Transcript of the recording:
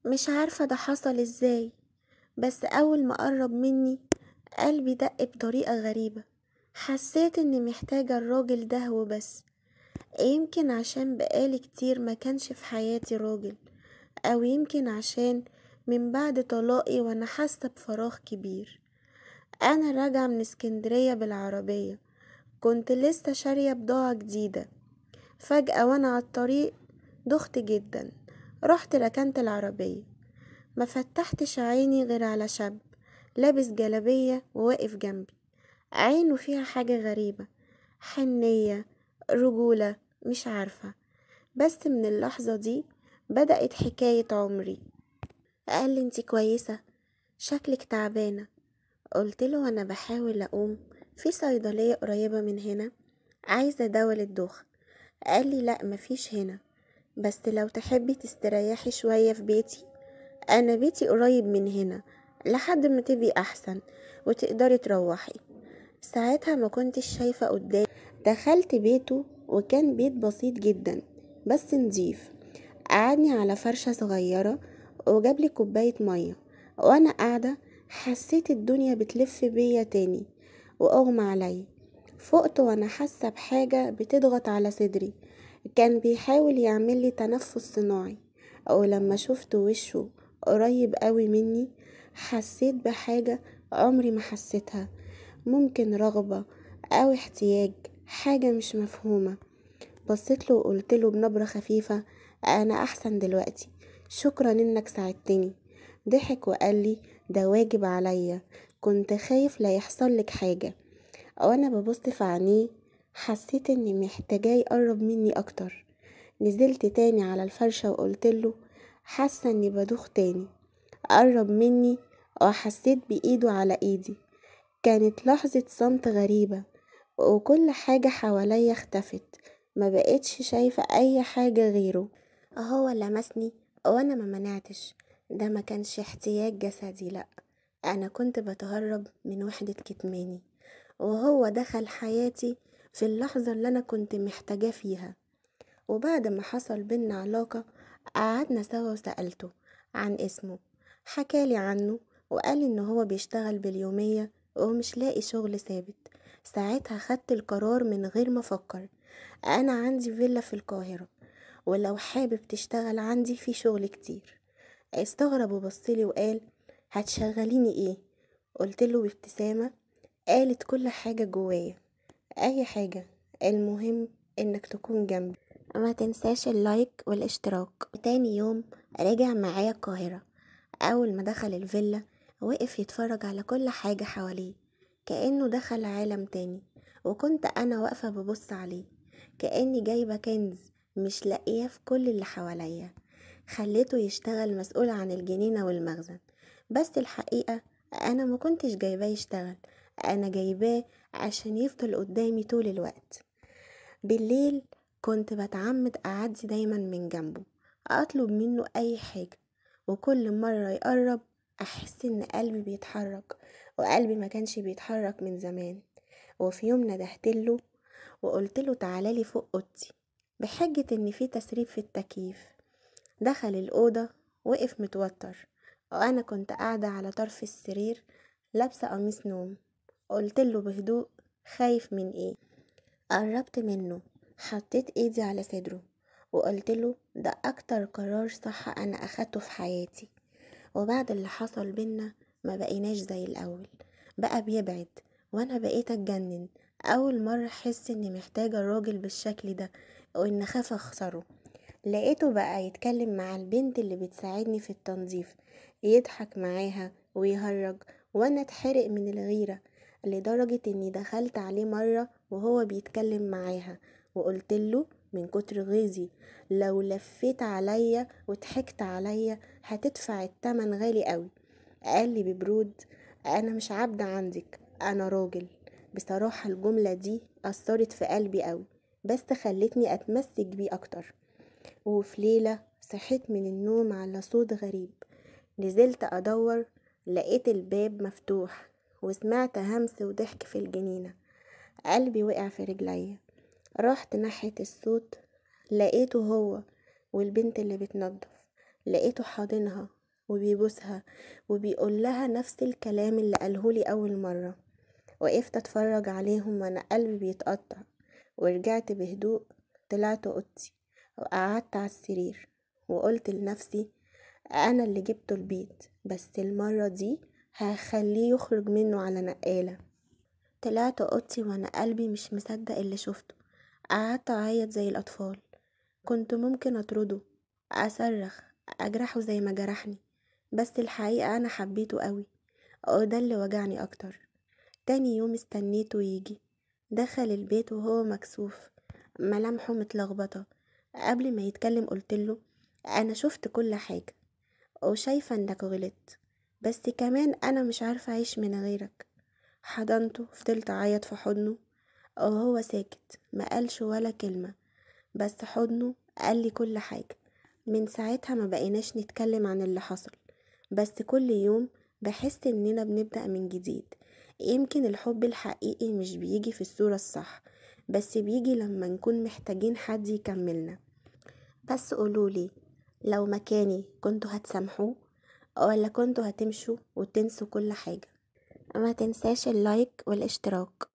مش عارفة ده حصل ازاي، بس أول ما قرب مني قلبي دق بطريقة غريبة. حسيت اني محتاجة الراجل ده وبس. يمكن عشان بقالي كتير ما كانش في حياتي راجل، او يمكن عشان من بعد طلاقي وانا حاسة بفراغ كبير. انا راجعة من اسكندرية بالعربية، كنت لسه شارية بضاعة جديدة. فجأة وانا على الطريق دخت جدا، رحت ركنت العربية، ما فتحتش عيني غير على شاب لابس جلابية وواقف جنبي. عينه فيها حاجة غريبة، حنية، رجولة، مش عارفة. بس من اللحظة دي بدأت حكاية عمري. قال لي انتي كويسة؟ شكلك تعبانة. قلت له انا بحاول اقوم، في صيدلية قريبة من هنا، عايزة دواء للدوخة. قال لي لا مفيش هنا، بس لو تحبي تستريحي شوية في بيتي، انا بيتي قريب من هنا، لحد ما تبقي احسن وتقدري تروحي. ساعتها ما كنتش شايفة قدامي. دخلت بيته وكان بيت بسيط جدا بس نضيف. قعدني على فرشة صغيرة وجابلي كوباية مية. وانا قاعدة حسيت الدنيا بتلف بيا تاني واغمى عليا. فقت وانا حاسة بحاجة بتضغط على صدري، كان بيحاول يعمل لي تنفس صناعي. او لما شفت وشه قريب قوي مني حسيت بحاجة عمري ما حسيتها، ممكن رغبة او احتياج، حاجة مش مفهومة. بصيت له وقلت له بنبرة خفيفة انا احسن دلوقتي، شكرا انك ساعدتني. ضحك وقال لي ده واجب عليا، كنت خايف لا يحصل لك حاجة. وانا ببص في عينيه حسيت اني محتاجاه يقرب مني اكتر. نزلت تاني على الفرشة وقلت له حاسة اني بدوخ تاني. قرب مني وحسيت بايده على ايدي. كانت لحظة صمت غريبة وكل حاجة حواليا اختفت، ما بقتش شايفة اي حاجة غيره. هو لمسني وانا ما منعتش، ده ما كانش احتياج جسدي، لا، انا كنت بتهرب من وحدة كتماني. وهو دخل حياتي في اللحظة اللي انا كنت محتاجاه فيها. وبعد ما حصل بينا علاقة قعدنا سوا وسألته عن اسمه، حكالي عنه وقال ان هو بيشتغل باليومية ومش لاقي شغل ثابت. ساعتها خدت القرار من غير ما افكر. انا عندي فيلا في القاهرة، ولو حابب تشتغل عندي في شغل كتير. استغرب وبصلي وقال هتشغليني ايه؟ قلت له بابتسامة. قالت كل حاجة جوايا، اي حاجة، المهم انك تكون جنبي. ما تنساش اللايك والاشتراك. تاني يوم رجع معايا القاهرة. اول ما دخل الفيلا وقف يتفرج على كل حاجة حواليه كأنه دخل عالم تاني. وكنت انا واقفة ببص عليه كأني جايبة كنز مش لاقيه في كل اللي حواليا. خليته يشتغل مسؤول عن الجنينة والمخزن، بس الحقيقة انا ما كنتش جايباه يشتغل، انا جايباه عشان يفضل قدامي طول الوقت. بالليل كنت بتعمد أعدي دايما من جنبه، أطلب منه أي حاجة، وكل مرة يقرب أحس إن قلبي بيتحرك، وقلبي ما كانش بيتحرك من زمان. وفي يوم ندهتله وقلتله تعالالي فوق أوضتي بحجة إن في تسريب في التكييف. دخل الأوضة، وقف متوتر، وأنا كنت قاعدة على طرف السرير لابسة قميص نوم. قلتله بهدوء خايف من ايه؟ قربت منه، حطيت ايدي على صدره وقلتله ده اكتر قرار صح انا اخدته في حياتي. وبعد اللي حصل بينا ما بقيناش زي الاول، بقى بيبعد وانا بقيت اتجنن. اول مرة احس اني محتاجة راجل بالشكل ده وان خاف اخسره. لقيته بقى يتكلم مع البنت اللي بتساعدني في التنظيف، يضحك معاها ويهرج، وانا اتحرق من الغيرة لدرجة اني دخلت عليه مرة وهو بيتكلم معاها وقلتله من كتر غيظي لو لفيت عليا وضحكت عليا هتدفع التمن غالي قوي. قال لي ببرود انا مش عبد عندك، انا راجل. بصراحة الجملة دي اثرت في قلبي قوي، بس خلتني اتمسك بيه اكتر. وفي ليلة صحيت من النوم على صوت غريب، نزلت أدور، لقيت الباب مفتوح وسمعت همس وضحك في الجنينة. قلبي وقع في رجليا، رحت ناحية الصوت، لقيته هو والبنت اللي بتنظف. لقيته حاضنها وبيبوسها وبيقول لها نفس الكلام اللي قالهولي أول مرة. وقفت اتفرج عليهم وانا قلبي بيتقطع، ورجعت بهدوء. طلعت اوضتي وقعدت على السرير وقلت لنفسي انا اللي جبته البيت، بس المرة دي هخليه يخرج منه على نقالة. طلعت اوضتي وانا قلبي مش مصدق اللي شفته. قعدت اعيط زي الاطفال. كنت ممكن اطرده، اصرخ، اجرحه زي ما جرحني، بس الحقيقة انا حبيته قوي، وده اللي وجعني اكتر. تاني يوم استنيته يجي. دخل البيت وهو مكسوف، ملامحه متلخبطة. قبل ما يتكلم قلتله انا شفت كل حاجة وشايفة انك غلطت، بس كمان انا مش عارفة اعيش من غيرك. حضنته، فضلت اعيط في حضنه وهو ساكت، ما قالش ولا كلمة، بس حضنه قال لي كل حاجة. من ساعتها ما بقيناش نتكلم عن اللي حصل، بس كل يوم بحس اننا بنبدأ من جديد. يمكن الحب الحقيقي مش بيجي في الصورة الصح، بس بيجي لما نكون محتاجين حد يكملنا. بس قولولي، لو مكاني كنتوا هتسامحوه ولا كنتوا هتمشوا وتنسوا كل حاجة؟ ما تنساش اللايك والاشتراك.